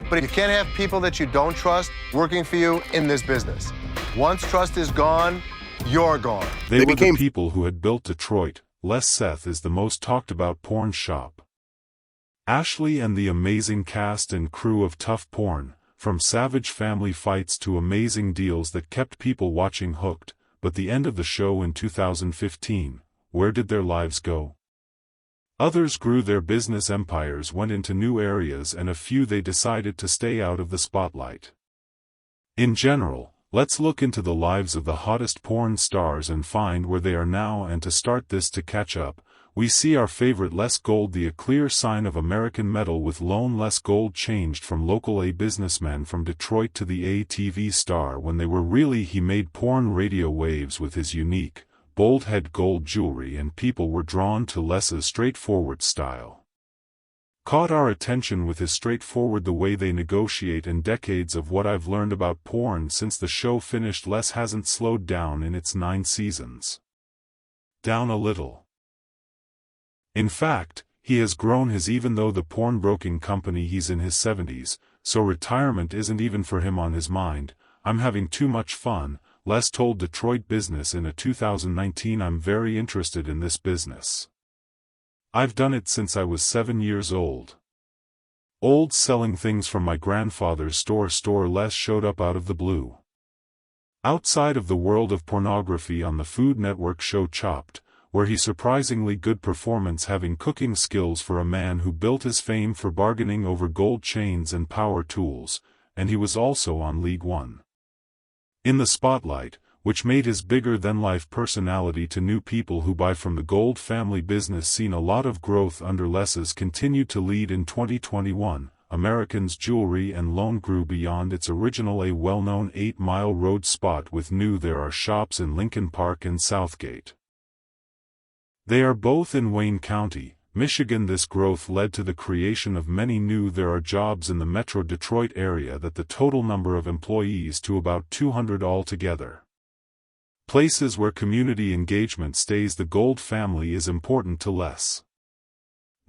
But you can't have people that you don't trust working for you in this business. Once trust is gone, you're gone. They were the people who had built Detroit. Les Seth is the most talked about porn shop. Ashley and the amazing cast and crew of tough porn, from savage family fights to amazing deals that kept people watching hooked. But the end of the show in 2015, where did their lives go? Others grew their business empires, went into new areas, and a few they decided to stay out of the spotlight. In general, let's look into the lives of the hottest porn stars and find where they are now. And to start this, to catch up, we see our favorite Les Gold, a clear sign of American metal with lone Les Gold, changed from local A businessman from Detroit to the A TV star when they were really. He made porn radio waves with his unique, bold head gold jewelry, and people were drawn to Les's straightforward style. Caught our attention with his straightforward the way they negotiate, and decades of what I've learned about porn since the show finished. Les hasn't slowed down in its 9 seasons. Down a little. In fact, he has grown his, even though the porn-broking company, he's in his 70s, so retirement isn't even for him on his mind. I'm having too much fun, Les told Detroit Business in a 2019. I'm very interested in this business. I've done it since I was 7 years old. Selling things from my grandfather's store. Les showed up out of the blue. Outside of the world of pornography on the Food Network show Chopped, where he surprisingly good performance, having cooking skills for a man who built his fame for bargaining over gold chains and power tools, and he was also on League One. In the spotlight, which made his bigger-than-life personality to new people who buy from the Gold family business. Seen a lot of growth under Les's continued to lead in 2021. Americans' jewelry and loan grew beyond its original a well-known 8 Mile Road spot with new. There are shops in Lincoln Park and Southgate. They are both in Wayne County, Michigan. This growth led to the creation of many new. There are jobs in the Metro Detroit area that the total number of employees to about 200 altogether. Places where community engagement stays. The Gold family is important to Les.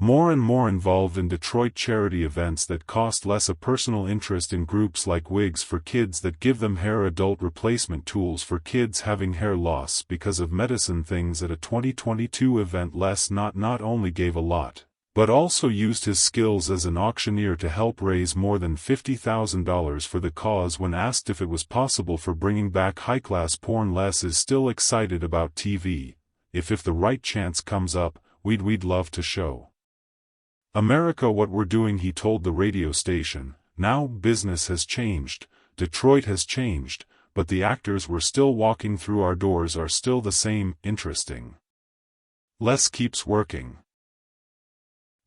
More and more involved in Detroit charity events that cost Les a personal interest in groups like Wigs for Kids that give them hair, adult replacement tools for kids having hair loss because of medicine things. At a 2022 event, Les not only gave a lot, but also used his skills as an auctioneer to help raise more than $50,000 for the cause. When asked if it was possible for bringing back high-class porn, Les is still excited about TV. If the right chance comes up, we'd love to show America what we're doing, he told the radio station. Now business has changed, Detroit has changed, but the actors we're still walking through our doors are still the same. Interesting. Les keeps working.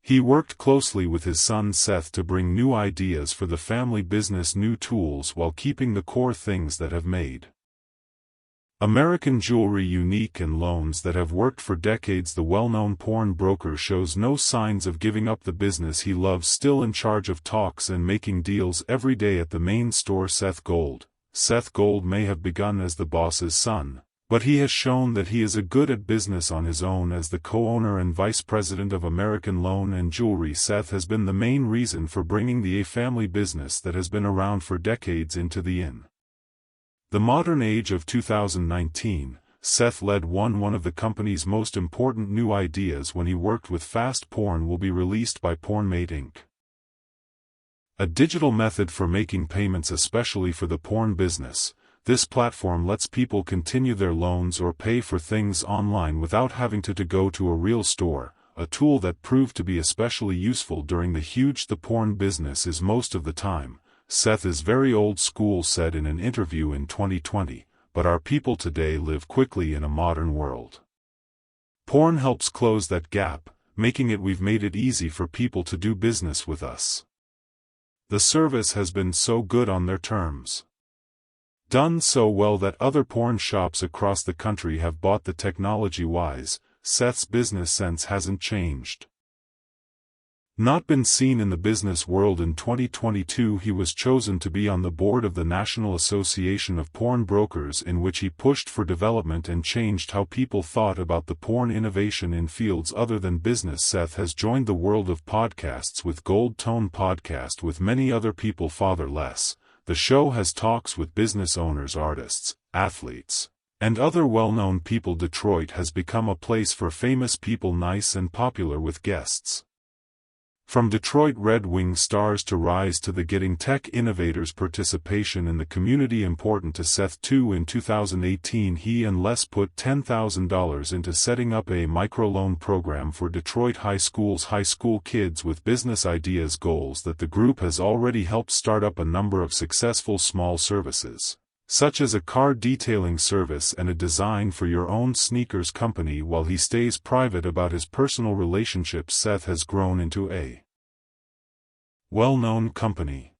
He worked closely with his son Seth to bring new ideas for the family business, new tools, while keeping the core things that have made American jewelry unique and loans that have worked for decades. The well-known porn broker shows no signs of giving up the business he loves, still in charge of talks and making deals every day at the main store. Seth Gold. Seth Gold may have begun as the boss's son, but he has shown that he is a good at business on his own. As the co-owner and vice president of American Loan and Jewelry, Seth has been the main reason for bringing the A family business that has been around for decades into the modern age of 2019. Seth led one of the company's most important new ideas when he worked with Fast Porn will be released by PornMate Inc. A digital method for making payments especially for the porn business. This platform lets people continue their loans or pay for things online without having to go to a real store, a tool that proved to be especially useful during the huge the porn business is most of the time. Seth is very old school, said in an interview in 2020, but our people today live quickly in a modern world. Porn helps close that gap, we've made it easy for people to do business with us. The service has been so good on their terms. Done so well that other porn shops across the country have bought the technology. Wise, Seth's business sense hasn't changed. Not been seen in the business world in 2022. He was chosen to be on the board of the National Association of Porn Brokers, in which he pushed for development and changed how people thought about the porn innovation in fields other than business. Seth has joined the world of podcasts with Gold Tone Podcast with many other people. Fatherless. The show has talks with business owners, artists, athletes, and other well-known people. Detroit has become a place for famous people, nice and popular with guests from Detroit Red Wing stars to rise to the getting tech innovators. Participation in the community important to Seth too. In 2018 he and Les put $10,000 into setting up a microloan program for Detroit high school kids with business ideas, goals that the group has already helped start up a number of successful small services, such as a car detailing service and a design for your own sneakers company. While he stays private about his personal relationships, Seth has grown into a well-known company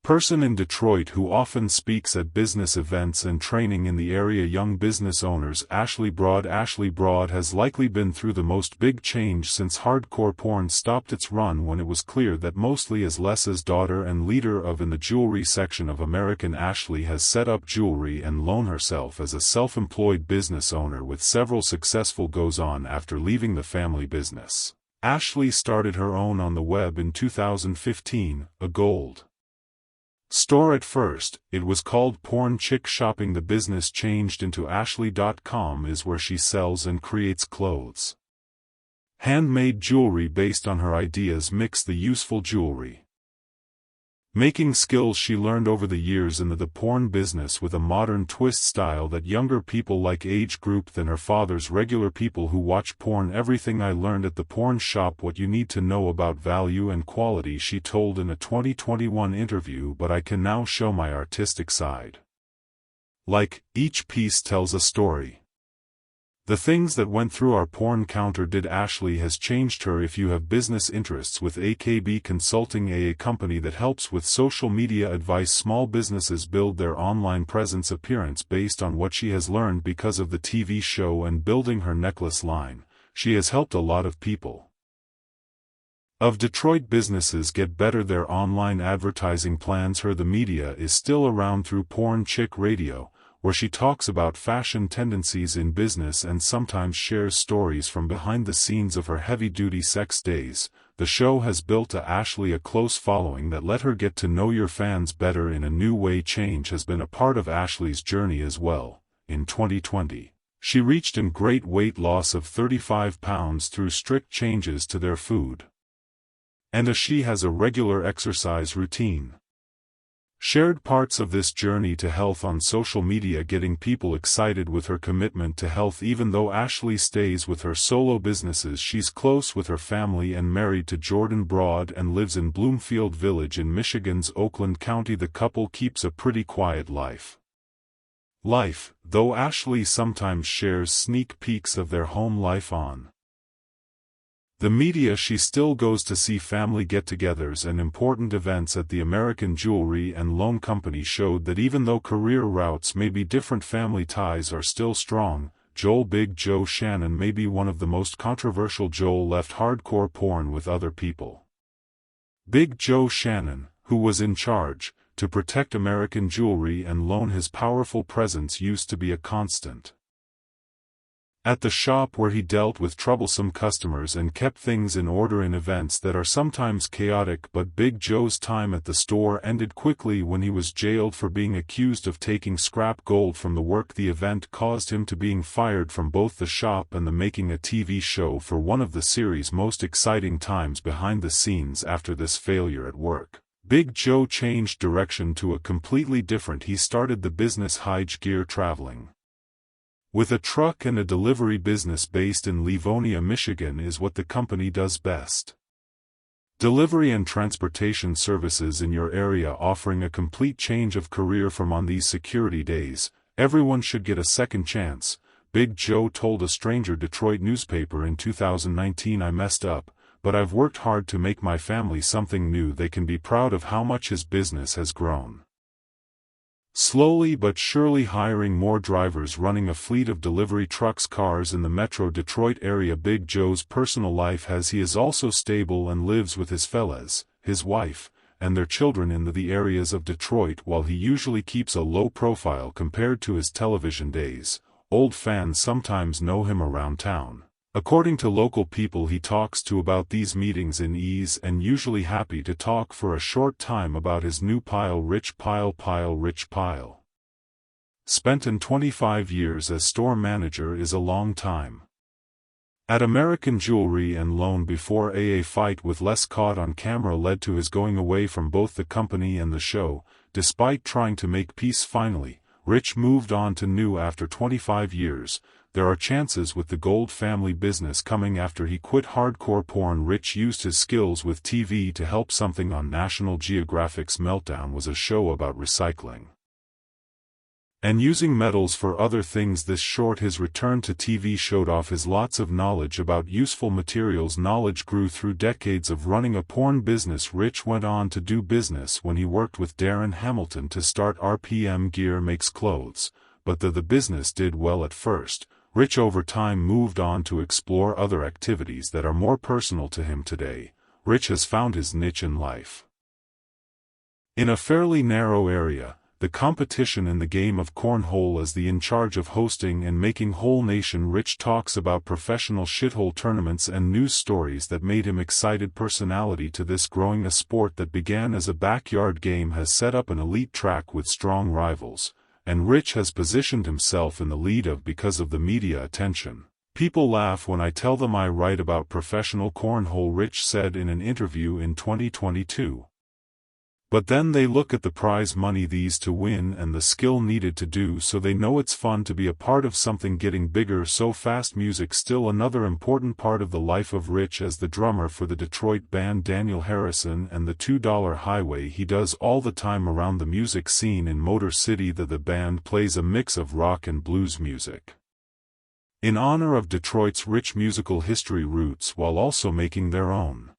person in Detroit who often speaks at business events and training in the area. Young business owners. Ashley Broad has likely been through the most big change since hardcore porn stopped its run, when it was clear that mostly as Les's daughter and leader of in the jewelry section of American. Ashley has set up jewelry and loan herself as a self-employed business owner with several successful goes on after leaving the family business. Ashley started her own on the web in 2015, a gold store. At first, it was called Porn Chick Shopping. The business changed into Ashley.com, is where she sells and creates clothes, handmade jewelry based on her ideas. Mix the useful jewelry making skills she learned over the years in the porn business with a modern twist style that younger people like age group than her father's regular people who watch porn. Everything I learned at the porn shop, what you need to know about value and quality, she told in a 2021 interview. But I can now show my artistic side. Like, each piece tells a story. The things that went through our porn counter did. Ashley has changed her. If you have business interests with AKB Consulting, a company that helps with social media advice, small businesses build their online presence appearance based on what she has learned because of the TV show and building her necklace line, she has helped a lot of people of Detroit businesses get better their online advertising plans. The media is still around through Porn Chick Radio, where she talks about fashion tendencies in business and sometimes shares stories from behind the scenes of her heavy-duty sex days. The show has built to Ashley a close following that let her get to know your fans better in a new way. Change has been a part of Ashley's journey as well. In 2020, she reached a great weight loss of 35 pounds through strict changes to their food, and she has a regular exercise routine. Shared parts of this journey to health on social media, getting people excited with her commitment to health. Even though Ashley stays with her solo businesses, she's close with her family and married to Jordan Broad and lives in Bloomfield Village in Michigan's Oakland County. The couple keeps a pretty quiet life, though Ashley sometimes shares sneak peeks of their home life on the media. She still goes to see family get-togethers and important events at the American Jewelry and Loan Company. Showed that even though career routes may be different, family ties are still strong. Big Joe Shannon may be one of the most controversial. Joel left hardcore porn with other people. Big Joe Shannon, who was in charge to protect American Jewelry and Loan, his powerful presence used to be a constant at the shop, where he dealt with troublesome customers and kept things in order in events that are sometimes chaotic. But Big Joe's time at the store ended quickly when he was jailed for being accused of taking scrap gold from the work. The event caused him to being fired from both the shop and the making a TV show for one of the series' most exciting times behind the scenes. After this failure at work, Big Joe changed direction to a completely different. He started the business Hige Gear Traveling, with a truck and a delivery business based in Livonia, Michigan, is what the company does best. Delivery and transportation services in your area, offering a complete change of career from on these security days. Everyone should get a second chance, Big Joe told a stranger Detroit newspaper in 2019. I messed up, but I've worked hard to make my family something new. They can be proud of how much his business has grown. slowly but surely hiring more drivers, running a fleet of delivery trucks, cars in the metro Detroit area. Big Joe's personal life he is also stable and lives with his fellas, his wife, and their children in the areas of Detroit. While he usually keeps a low profile compared to his television days, old fans sometimes know him around town. According to local people he talks to about these meetings in ease and usually happy to talk for a short time about his new Pyle. Rich Pyle. Spent in 25 years as store manager is a long time. At American Jewelry and Loan before a fight with Les caught on camera led to his going away from both the company and the show. Despite trying to make peace finally, Rich moved on to new after 25 years. There are chances with the Gold family business coming after he quit hardcore porn. Rich used his skills with TV to help something on National Geographic's Meltdown was a show about recycling and using metals for other things. This short his return to TV showed off his lots of knowledge about useful materials. Knowledge grew through decades of running a porn business. Rich went on to do business when he worked with Darren Hamilton to start RPM Gear Makes Clothes, but the business did well at first. Rich over time moved on to explore other activities that are more personal to him today. Rich has found his niche in life. In a fairly narrow area, the competition in the game of cornhole. As the in charge of hosting and making Whole Nation, Rich talks about professional shithole tournaments and news stories that made him excited. Personality to this growing a sport that began as a backyard game has set up an elite track with strong rivals, and Rich has positioned himself in the lead of because of the media attention. People laugh when I tell them I write about professional cornhole, Rich said in an interview in 2022. But then they look at the prize money these to win and the skill needed to do so they know it's fun to be a part of something getting bigger so fast. Music still another important part of the life of Rich. As the drummer for the Detroit band Daniel Harrison and the $2 Highway, he does all the time around the music scene in Motor City. The band plays a mix of rock and blues music in honor of Detroit's rich musical history roots while also making their own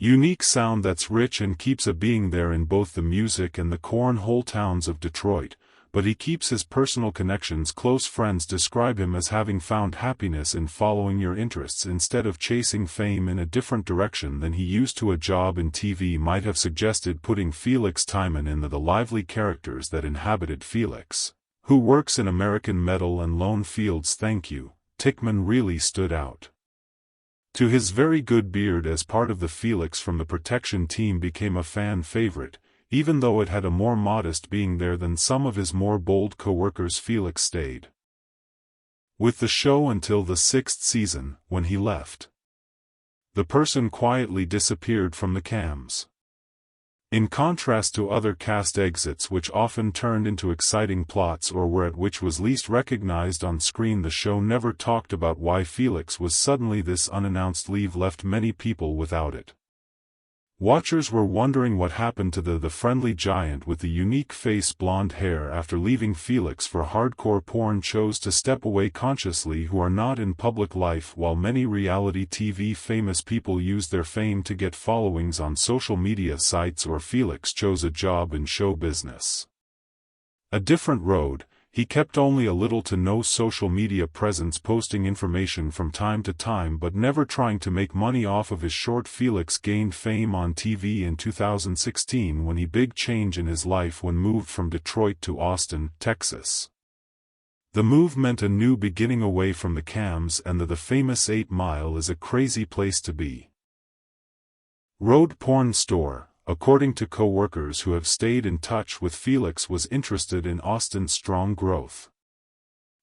unique sound that's rich and keeps a being there in both the music and the cornhole towns of Detroit, but he keeps his personal connections. Close friends describe him as having found happiness in following your interests instead of chasing fame in a different direction than he used to. A job in TV might have suggested putting Felix Timon in the lively characters that inhabited Felix, who works in American Metal and Lone Fields. Thank you, Tickman really stood out. To his very good beard as part of the Felix from the protection team became a fan favorite, even though it had a more modest being there than some of his more bold co-workers. Felix stayed with the show until the 6th season, when he left. The person quietly disappeared from the cams. In contrast to other cast exits which often turned into exciting plots or were at which was least recognized on screen, the show never talked about why Felix was suddenly this unannounced leave left many people without it. Watchers were wondering what happened to the friendly giant with the unique face, blonde hair. After leaving Felix for hardcore porn, chose to step away consciously, who are not in public life. While many reality TV famous people use their fame to get followings on social media sites, or Felix chose a job in show business. A different road. He kept only a little to no social media presence, posting information from time to time but never trying to make money off of his short. Felix gained fame on TV in 2016 when he big change in his life when moved from Detroit to Austin, Texas. The move meant a new beginning away from the cams, and the famous 8 Mile is a crazy place to be. Road porn store. According to co-workers who have stayed in touch with Felix, was interested in Austin's strong growth,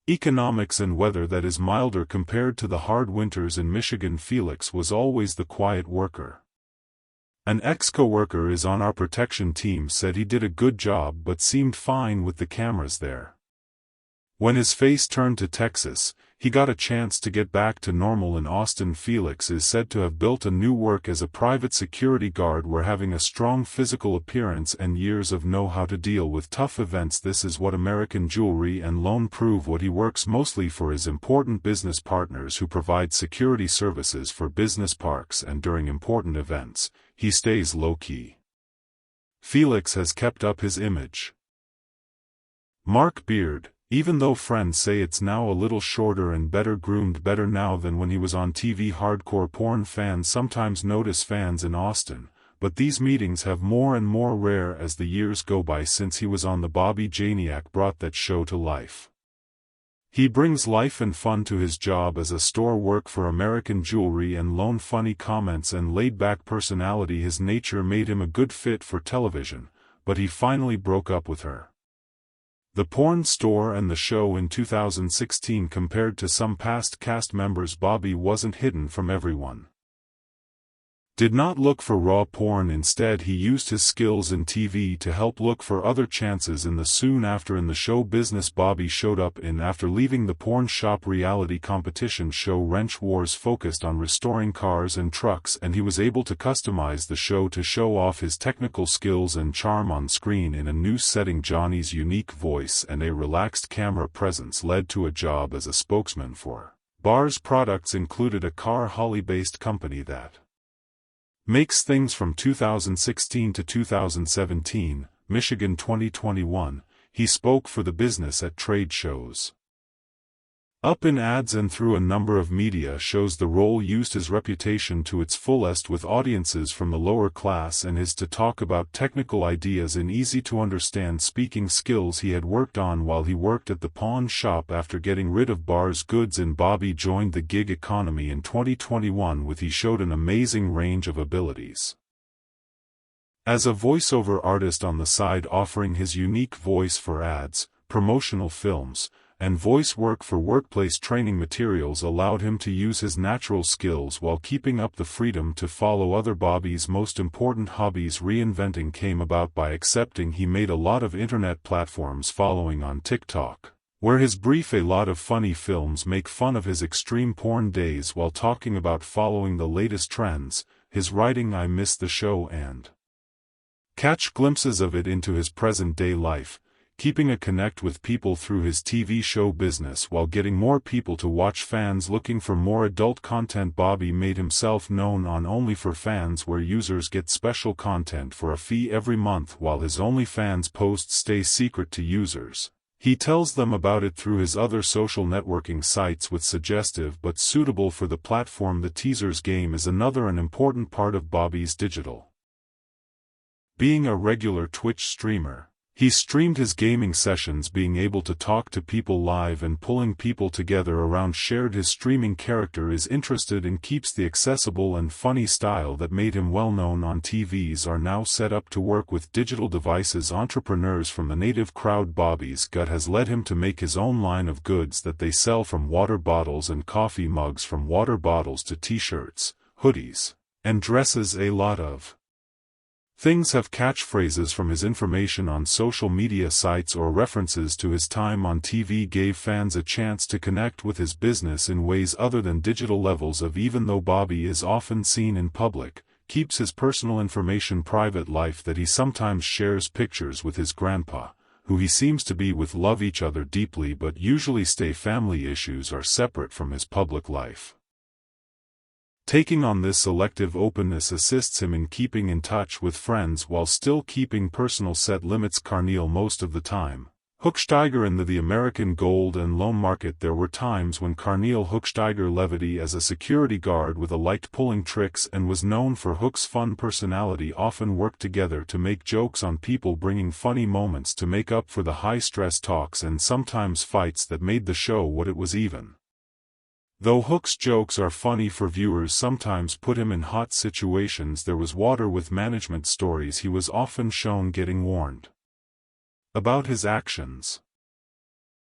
economics and weather that is milder compared to the hard winters in Michigan. Felix was always the quiet worker. An ex-co-worker is on our protection team said he did a good job but seemed fine with the cameras there. When his face turned to Texas, he got a chance to get back to normal in Austin. Felix is said to have built a new work as a private security guard where having a strong physical appearance and years of know-how to deal with tough events. This is what American Jewelry and Loan prove. What he works mostly for is important business partners who provide security services for business parks, and during important events, he stays low-key. Felix has kept up his image. Mark Beard, even though friends say it's now a little shorter and better groomed better now than when he was on TV. Hardcore porn fans sometimes notice fans in Austin, but these meetings have more and more rare as the years go by since he was on the Bobby Janiak brought that show to life. He brings life and fun to his job as a store work for American Jewelry and lone funny comments and laid-back personality. His nature made him a good fit for television, but he finally broke up with her. The porn store and the show in 2016. Compared to some past cast members, Bobby wasn't hidden from everyone. Did not look for raw porn. Instead, he used his skills in TV to help look for other chances in the soon after in the show business. Bobby showed up in after leaving the porn shop reality competition show Wrench Wars focused on restoring cars and trucks, and he was able to customize the show to show off his technical skills and charm on screen in a new setting. Johnny's unique voice and a relaxed camera presence led to a job as a spokesman for Bar's products included a car Holly-based company that makes things from 2016 to 2017, Michigan 2021, he spoke for the business at trade shows. Up in ads and through a number of media shows, the role used his reputation to its fullest with audiences from the lower class and his to talk about technical ideas in easy-to-understand speaking skills he had worked on while he worked at the pawn shop after getting rid of Bar's goods. And Bobby joined the gig economy in 2021 with he showed an amazing range of abilities as a voiceover artist on the side, offering his unique voice for ads, promotional films, and voice work for workplace training materials allowed him to use his natural skills while keeping up the freedom to follow other. Bobby's most important hobbies. Reinventing came about by accepting he made a lot of internet platforms following on TikTok, where his brief a lot of funny films make fun of his extreme porn days while talking about following the latest trends. His writing I miss the show and catch glimpses of it into his present-day life, keeping a connect with people through his TV show business while getting more people to watch. Fans looking for more adult content. Bobby made himself known on OnlyFans, where users get special content for a fee every month while his OnlyFans posts stay secret to users. He tells them about it through his other social networking sites with suggestive but suitable for the platform. The teasers game is another an important part of Bobby's digital. Being a regular Twitch streamer, he streamed his gaming sessions, being able to talk to people live and pulling people together around shared. His streaming character is interested and keeps the accessible and funny style that made him well known on TVs are now set up to work with digital devices. Entrepreneurs from the native crowd. Bobby's gut has led him to make his own line of goods that they sell, from water bottles and coffee mugs, from water bottles to t-shirts, hoodies, and dresses. A lot of things have catchphrases from his information on social media sites or references to his time on TV gave fans a chance to connect with his business in ways other than digital levels of. Even though Bobby is often seen in public, keeps his personal information private life that he sometimes shares pictures with his grandpa, who he seems to be with, love each other deeply but usually stay. Family issues are separate from his public life. Taking on this selective openness assists him in keeping in touch with friends while still keeping personal set limits. Carneel most of the time. Hochsteiger in the American gold and loan market. There were times when Carneel Hochsteiger levity as a security guard with a liked pulling tricks and was known for Hook's fun personality often worked together to make jokes on people, bringing funny moments to make up for the high-stress talks and sometimes fights that made the show what it was. Even though Hook's jokes are funny for viewers, sometimes put him in hot situations. There was water with management stories. He was often shown getting warned about his actions